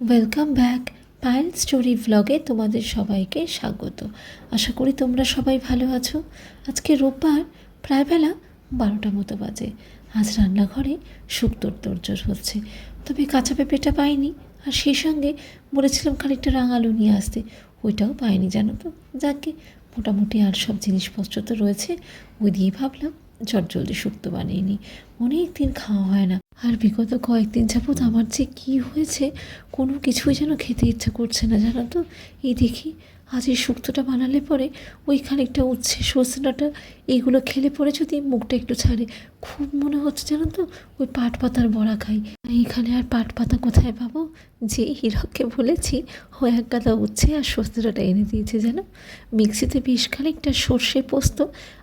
Welcome back Payel story ভ্লগে তোমাদের সবাইকে স্বাগত। আশা করি তোমরা সবাই ভালো আছো। আজকে রোববার প্রায় বেলা 12টা মতো বাজে। আজ রান্নাঘরে শুক্তোর তোড়জোড় হচ্ছে, তবে কাঁচা পেঁপেটা পাইনি, আর সেই সঙ্গে বলেছিলাম খানিকটা রাঙালু নিয়ে আসতে, ওইটাও পাইনি জানো তো। যাকে মোটামুটি আর সব জিনিসপত্র তো রয়েছে, ওই দিয়ে ভাবলাম জলদি শুক্তো বানিয়ে নিই। অনেক দিন খাওয়া হয় না, আর বিগত কয়েকদিন যাবৎ আমার যে কী হয়েছে কোনো কিছুই যেন খেতে ইচ্ছা করছে না জানো তো। এই দেখি আজ এই শুক্তোটা বানালে পরে ওই খানিকটা উচ্ছে সজনাটা এইগুলো খেলে পরে যদি মুখটা একটু ছাড়ে, খুব মনে হচ্ছে জানো তো ওই পাট পাতার বড়া খাই। এইখানে আর পাট পাতা কোথায় পাবো? যে হিরককে বলেছি ও এক গাদা উচ্ছে আর সজনাটা এনে দিয়েছে যেন। মিক্সিতে বেশ খানিকটা সর্ষে পোস্ত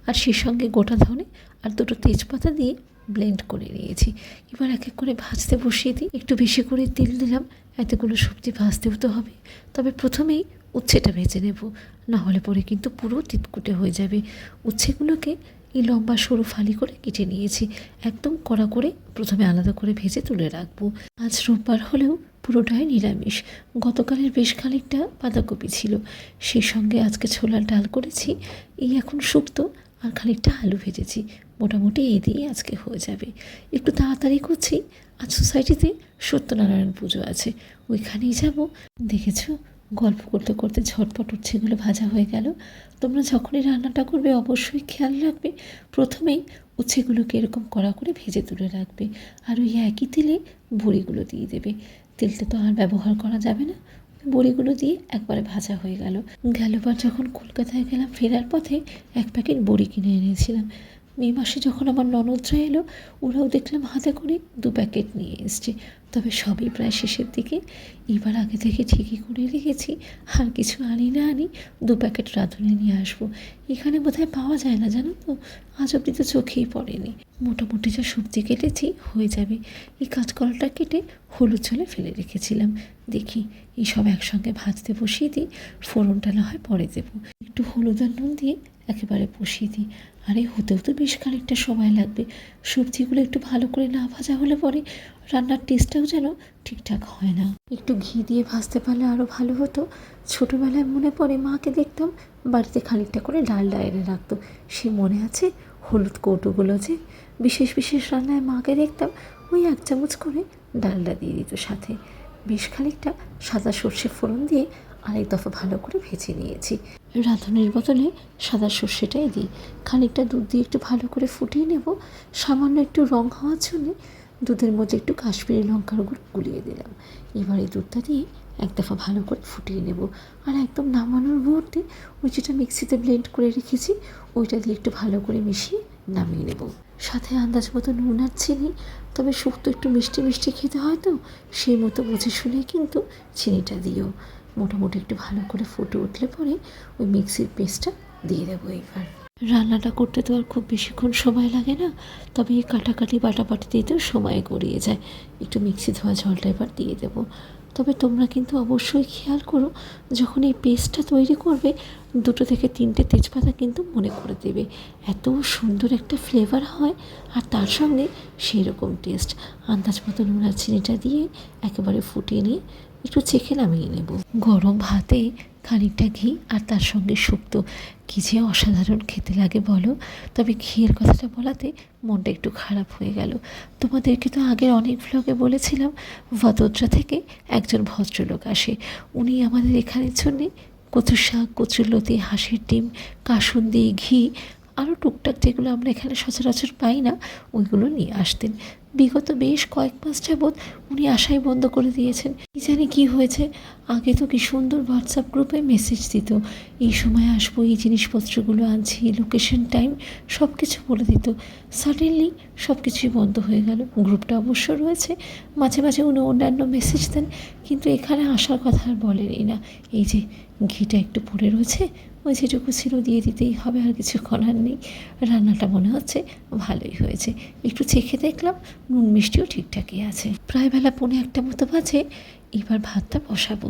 আর সেই সঙ্গে গোটা ধনে আর দুটো তেজপাতা দিয়ে ব্লেন্ড করে নিয়েছি। এবার এক এক করে ভাজতে বসিয়ে দিই। একটু বেশি করে তেল দিলাম, এতগুলো সবজি ভাজতেও তো হবে। তবে প্রথমেই উচ্ছেটা ভেজে নেব, না হলে পরে কিন্তু পুরো তিতকুটে হয়ে যাবে। উচ্ছেগুলোকে এই লম্বা সরু ফালি করে কেটে নিয়েছি, একদম কড়া করে প্রথমে আলাদা করে ভেজে তুলে রাখবো। আজ রোববার হলেও পুরোটাই নিরামিষ। গতকালের বেশ খানিকটা বাঁধাকপি ছিল, সেই সঙ্গে আজকে ছোলার ডাল করেছি, এই এখন শুক্তো আর খানিকটা আলু ভেজেছি। মোটামুটি এই দিয়ে আজকে হয়ে যাবে। একটু তাড়াতাড়ি করছি, আজ সোসাইটিতে সত্যনারায়ণ পুজো আছে, ওইখানেই যাব। দেখেছো, গল্প করতে করতে ঝটপট উচ্ছেগুলো ভাজা হয়ে গেল। তোমরা যখনই রান্নাটা করবে অবশ্যই খেয়াল রাখবে প্রথমেই উচ্ছেগুলোকে এরকম কড়া করে ভেজে তুলে রাখবে, আর ওই একই তেলে বড়িগুলো দিয়ে দেবে। তেলটা তো আর ব্যবহার করা যাবে না, বড়িগুলো দিয়ে একবারে ভাজা হয়ে গেল। গেলবার যখন কলকাতায় গেলাম ফেরার পথে এক প্যাকেট বড়ি কিনে এনেছিলাম। মে মাসে যখন আমার ননদরা এলো, ওরাও দেখলাম হাতে করে 2 প্যাকেট নিয়ে এসছে। তবে সবই প্রায় শেষের দিকে। এবার আগে থেকে ঠিকই করে রেখেছি, আর কিছু আনি না আনি 2 প্যাকেট রাঁধুনি নিয়ে আসবো। এখানে বোধহয় পাওয়া যায় না জানো তো, আজ অব্দি তো চোখেই পড়েনি। মোটামুটি যা সবজি কেটেছি হয়ে যাবে। এই কাঁচকলাটা কেটে হলুদ জলে ফেলে রেখেছিলাম। দেখি এই সব একসঙ্গে ভাজতে বসিয়ে দিই, ফোড়নটা না হয় পরে দেবো। একটু হলুদ আর নুন দিয়ে একেবারে বসিয়ে দিই। আর এই হতেও তো বেশ খানিকটা সময় লাগবে। সবজিগুলো একটু ভালো করে না ভাজা হলে পরে রান্নার টেস্টটাও যেন ঠিকঠাক হয় না। একটু ঘি দিয়ে ভাজতে পারলে আরও ভালো হতো। ছোটোবেলায় মনে পড়ে মাকে দেখতাম বাড়িতে খানিকটা করে ডালডা এনে রাখতো। সে মনে আছে? হলুদ কৌটোগুলো যে বিশেষ বিশেষ রান্নায় মাকে দেখতাম ওই 1 চামচ করে ডালডা দিয়ে দিত সাথে। বেশ খানিকটা সাদা সর্ষে ফোড়ন দিয়ে আরেক দফা ভালো করে ভেজে নিয়েছি। রাঁধুনির বদলে সাদা সর্ষেটাই দিই। খানিকটা দুধ দিয়ে একটু ভালো করে ফুটিয়ে নেব। সামান্য একটু রং হওয়ার জন্যে দুধের মধ্যে একটু কাশ্মীরি লঙ্কার গুঁড়ো গুলিয়ে দিলাম। এবার এই দুধটা দিয়ে এক দফা ভালো করে ফুটিয়ে নেব। আর একদম নামানোর মুহূর্তে ওই যেটা মিক্সিতে ব্লেন্ড করে রেখেছি ওইটা দিয়ে একটু ভালো করে মিশিয়ে নামিয়ে নেব। সাথে আন্দাজ মতো নুন আর চিনি। তবে শুক্তো একটু মিষ্টি মিষ্টি খেতে হয় তো, সেই মতো বুঝে শুনে কিন্তু চিনিটা দিও। মোটামুটি একটু ভালো করে ফুটে উঠলে পরে ওই মিক্সির পেস্টটা দিয়ে দেবো। এবার রান্নাটা করতে তো আর খুব বেশিক্ষণ সময় লাগে না, তবে এই কাটাকাটি বাটাবাটি দিতেও সময় গড়িয়ে যায়। একটু মিক্সি ধোয়া জলটা এবার দিয়ে দেবো। তবে তোমরা কিন্তু অবশ্যই খেয়াল করো, যখন এই পেস্টটা তৈরি করবে 2 থেকে 3টে তেজপাতা কিন্তু মনে করে দেবে। এত সুন্দর একটা ফ্লেভার হয়, আর তার সঙ্গে সেই রকম টেস্ট। আন্দাজ মতো নুন আর চিনিটা দিয়ে একেবারে ফুটিয়ে নিয়ে একটু চেখে নামিয়ে নেব। গরম ভাতে খানিকটা ঘি আর তার সঙ্গে শুক্তো, কী যে অসাধারণ খেতে লাগে বলো। তবে ঘিয়ের কথাটা বলাতে মনটা একটু খারাপ হয়ে গেল। তোমাদেরকে তো আগের অনেক ভ্লগে বলেছিলাম ভদোদরা থেকে একজন ভদ্রলোক আসে। উনি আমাদের এখানের জন্যে কচু শাক, কচুরলতি, হাঁসের ডিম, কাসুন্দি, ঘি আরও টুকটাক যেগুলো আমরা এখানে সচরাচর পাই না ওইগুলো নিয়ে আসতেন। বিগত বেশ কয়েক মাস যাবৎ উনি আসাই বন্ধ করে দিয়েছেন। কি জানি কী হয়েছে। আগে তো কি সুন্দর হোয়াটসঅ্যাপ গ্রুপে মেসেজ দিত, এই সময় আসবো, এই জিনিসপত্রগুলো আনছি, লোকেশন, টাইম সব কিছু বলে দিত। সাডেনলি সব কিছুই বন্ধ হয়ে গেল। গ্রুপটা অবশ্য রয়েছে, মাঝে মাঝে উনি অন্যান্য মেসেজ দেন, কিন্তু এখানে আসার কথা আর বলেনই না। এই যে ঘিটা একটু পড়ে রয়েছে, ওই যেটুকু ছিল দিয়ে দিতেই হবে, আর কিছু করার নেই। রান্নাটা মনে হচ্ছে ভালোই হয়েছে। একটু চেখে দেখলাম নুন মিষ্টিও ঠিকঠাকই আছে। প্রায় বেলা 1:45 মতো বাজে। এবার ভাতটা বসাবো।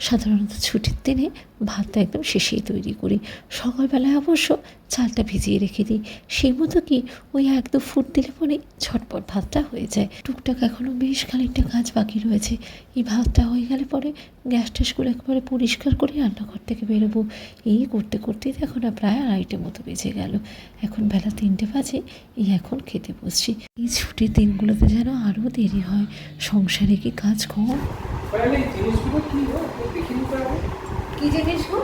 সাধারণত ছুটির দিনে ভাতটা একদম শেষেই তৈরি করি। সকালবেলায় অবশ্য চালটা ভিজিয়ে রেখে দিই, সেই মতো কি ওই 1-2 ফুট দিলে পরে ঝটপট ভাতটা হয়ে যায়। টুকটাক এখনও বেশ খানিকটা কাজ বাকি রয়েছে। এই ভাতটা হয়ে গেলে পরে গ্যাস ট্যাসগুলো একেবারে পরিষ্কার করে রান্নাঘর থেকে বেরোবো। এই করতে করতেই দেখো না প্রায় 2:30 মতো বেজে গেল। এখন বেলা 3টে বাজে, এই এখন খেতে বসছি। এই ছুটির দিনগুলোতে যেন আরও দেরি হয়। সংসারে কি কাজ কম? কি জিনিস গো?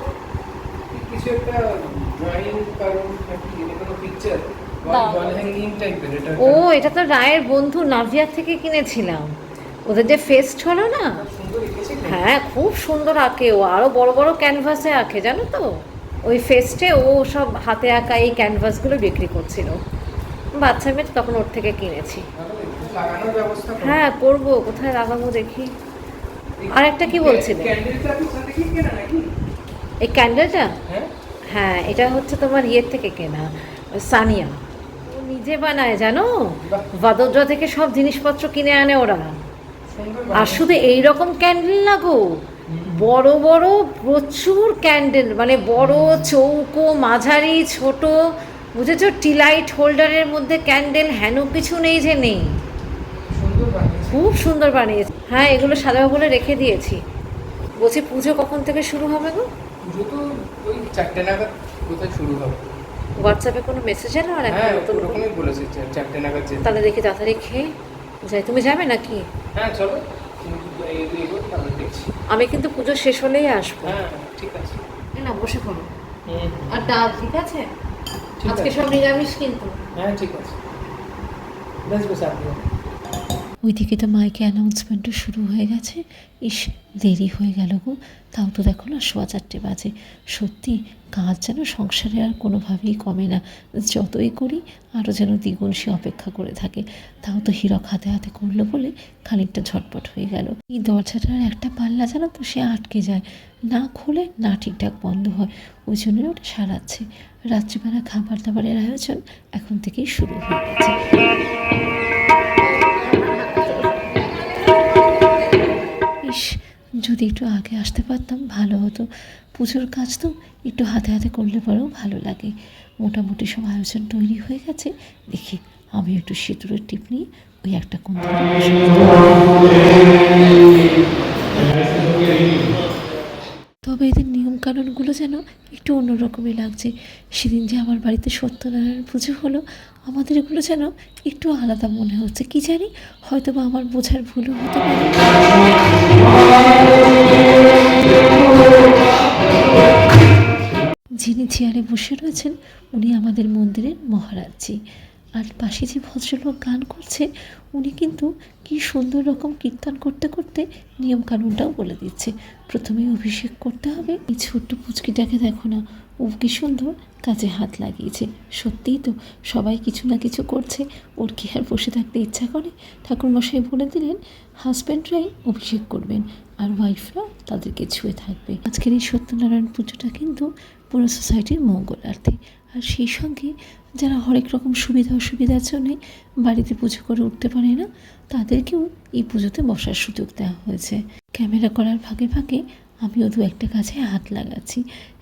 কিছু একটা ড্রয়িং কারণ নাকি কোনো পিকচার ওয়াল হ্যাঙ্গিং টাইপের এটা। ও, এটা তো রায়ের বন্ধু নাভিয়া থেকে কিনেছিলাম। ওদের যে ফেস্ট হলো না, সুন্দর লিখেছে। হ্যাঁ খুব সুন্দর আঁকে ও, আরো বড় বড় ক্যানভাসে আঁকে জানো তো। ওই ফেস্টে ও সব হাতে আঁকা এই ক্যানভাসগুলো বিক্রি করছিল। বাচ্চা মেয়ে তখন ওর থেকে কিনেছি। লাগানোর ব্যবস্থা করো। হ্যাঁ করবো, কোথায় লাগাবো দেখি। আর একটা কি বলছিলে? ক্যান্ডেলটা কি সাথে কি কেনা নাকি? এই ক্যান্ডেলটা? হ্যাঁ হ্যাঁ, এটা হচ্ছে তোমার ইয়ের থেকে কেনা, সানিয়া। ও নিজে বানায় জানো, ভাদোদরা থেকে সব জিনিসপত্র কিনে আনে ওরা। সুন্দর আর শুধু এই রকম ক্যান্ডেল না গো, বড় বড় প্রচুর ক্যান্ডেল, মানে বড় চৌকো মাঝারি ছোট, বুঝেছো, টিলাইট হোল্ডারের মধ্যে ক্যান্ডেল, হেন কিছু নেই যে নেই। সুন্দর বানিয়েছে। খুব সুন্দর বানিয়েছে। হ্যাঁ, এগুলো সাজাবো বলে রেখে দিয়েছি। বলছি পুজো কখন থেকে শুরু হবে গো? পুজো তো ওই 4টে নাগাদ কোথায় শুরু হবে। হোয়াটসঅ্যাপে কোনো মেসেজ এলো? আর একটা হ্যাঁ নতুন করে? ওরকমই বলেছে 4টে নাগাদ যেতে। তাহলে দেখি তাড়াতাড়ি খেয়ে যাই। তুমি যাবে নাকি? হ্যাঁ চলো, এগো তাহলে দেখছি। আমি কিন্তু পুজো শেষ হলেই আসবো। হ্যাঁ ঠিক আছে। না, বসে পড়ো। হুম আর ডাল ঠিক আছে? ঠিক আজকে আছে। সব নিরামিষ কিন্তু। হ্যাঁ ঠিক আছে, বেশ বেশ আপনি। ওইদিকে তো মাইকে অ্যানাউন্সমেন্টও শুরু হয়ে গেছে। ইস, দেরি হয়ে গেল গো। তাও তো দেখো না 4:15 বাজে। সত্যি কাজ যেন সংসারে আর কোনোভাবেই কমে না। যতই করি আরও যেন দ্বিগুণ সে অপেক্ষা করে থাকে। তাও তো হীরক হাতে হাতে করলো বলে খানিকটা ঝটপট হয়ে গেল। এই দরজাটার একটা পাল্লা জানো তো সে আটকে যায়, না খোলে না ঠিকঠাক বন্ধ হয়। ওই জন্যই ওটা সারাচ্ছে। রাত্রিবেলা খাবার দাবারের আয়োজন এখন থেকেই শুরু হয়ে গেছে। ইস, যদি একটু আগে আসতে পারতাম ভালো হতো। পুজোর কাজ তো একটু হাতে হাতে করলে পরেও ভালো লাগে। মোটামুটি সব আয়োজন তৈরি হয়ে গেছে। দেখি আমি একটু সিঁদুরের টিপ নিয়ে ওই একটা কোণ ধরে বসে তবে এদের নিয়মকানুনগুলো যেন একটু অন্যরকমই লাগছে। সেদিন যে আমার বাড়িতে সত্যনারায়ণ পুজো হলো, আমাদের এগুলো যেন একটু আলাদা মনে হচ্ছে। কি জানি, হয়তো বা আমার বোঝার ভুলও হতে পারে। যিনি চেয়ারে বসে রয়েছেন উনি আমাদের মন্দিরের মহারাজজি। আর পাশে যে ভদ্রলোক গান করছে উনি কিন্তু কি সুন্দর রকম কীর্তন করতে করতে নিয়মকানুনটাও বলে দিচ্ছে। প্রথমে অভিষেক করতে হবে। এই ছোট্ট পুচকিটাকে দেখো না, ও কি সুন্দর কাজে হাত লাগিয়েছে। সত্যিই তো সবাই কিছু না কিছু করছে, ওর কি আর বসে থাকতে ইচ্ছা করে? ঠাকুরমশাই বলে দিলেন হাজব্যান্ডরাই অভিষেক করবেন আর ওয়াইফরা তাদেরকে ছুঁয়ে থাকবে। আজকের এই সত্যনারায়ণ পুজোটা কিন্তু পুরো সোসাইটির মঙ্গলার্থে। আর সেই সঙ্গে যারা হরেক রকম সুবিধা অসুবিধার জন্যে বাড়িতে পুজো করে উঠতে পারে না, তাদেরকেও এই পুজোতে বসার সুযোগ দেওয়া হয়েছে। ক্যামেরা করার ফাঁকে ফাঁকে আমিও 2-1টা কাজে হাত লাগাচ্ছি।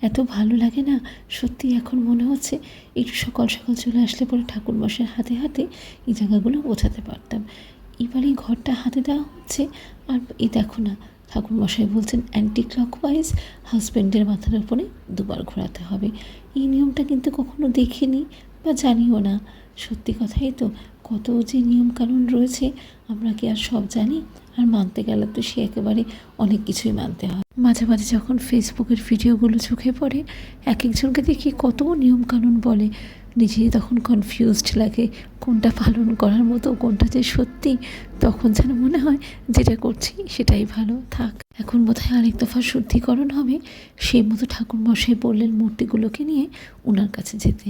এত ভালো লাগে না সত্যি। এখন মনে হচ্ছে একটু সকাল সকাল চলে আসলে পরে ঠাকুরমশাইয়ের হাতে হাতে এই জায়গাগুলো বোঝাতে পারতাম। এবার এই ঘরটা হাতে দেওয়া হচ্ছে। আর এই দেখো না, ঠাকুরমশাই বলছেন অ্যান্টি ক্লকওয়াইজ হাজব্যান্ডের মাথার উপরে 2বার ঘোরাতে হবে। এই নিয়মটা কিন্তু কখনো দেখিনি বা জানিও না। সত্যি কথাই তো, কত যে নিয়মকানুন রয়েছে আমরা কি আর সব জানি? আর মানতে গেলে তো সে একেবারে অনেক কিছুই মানতে হয়। মাঝে মাঝে যখন ফেসবুকের ভিডিওগুলো চোখে পড়ে, এক একজনকে দেখি কত নিয়মকানুন বলে, নিজেই তখন কনফিউজড লাগে কোনটা পালন করার মতো, কোনটা যে সত্যি। তখন যেন মনে হয় যেটা করছি সেটাই ভালো থাক। এখন বোধহয় আরেক দফা শুদ্ধিকরণ হবে, সেই মতো ঠাকুরমশাই বললেন মূর্তিগুলোকে নিয়ে ওনার কাছে যেতে।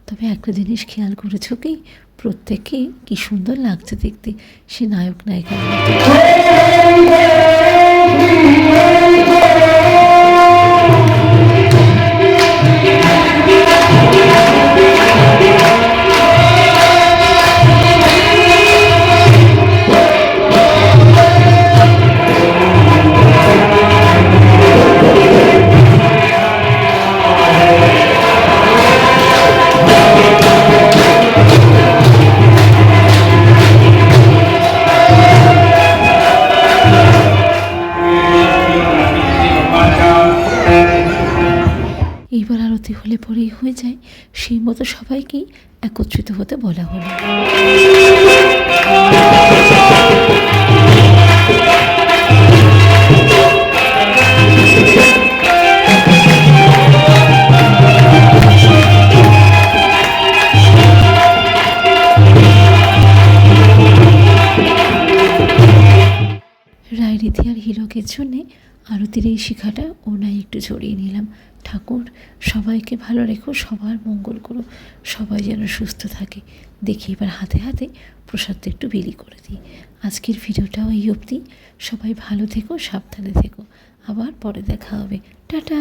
তবে একটা জিনিস খেয়াল করেছো কি, প্রত্যেককে কি সুন্দর লাগছে দেখতে, সে নায়ক নায়িকার মতো। এবার আরতি হলে পরেই হয়ে যায়, সেই মতো সবাইকেই একত্রিত হতে বলা হলো। রায়রিধি আর হীরকের জন্যে আরতির এই শিখাটা ওনায় একটু জড়িয়ে নিলাম। ঠাকুর সবাইকে ভালো রেখো, সবার মঙ্গল করো, সবাই যেন সুস্থ থাকে। দেখি এবার হাতে হাতে প্রসাদটা একটু বিলি করে দিই। আজকের ভিডিওটাও এই অবধি। সবাই ভালো থেকো, সাবধানে থেকো। আবার পরে দেখা হবে। টাটা।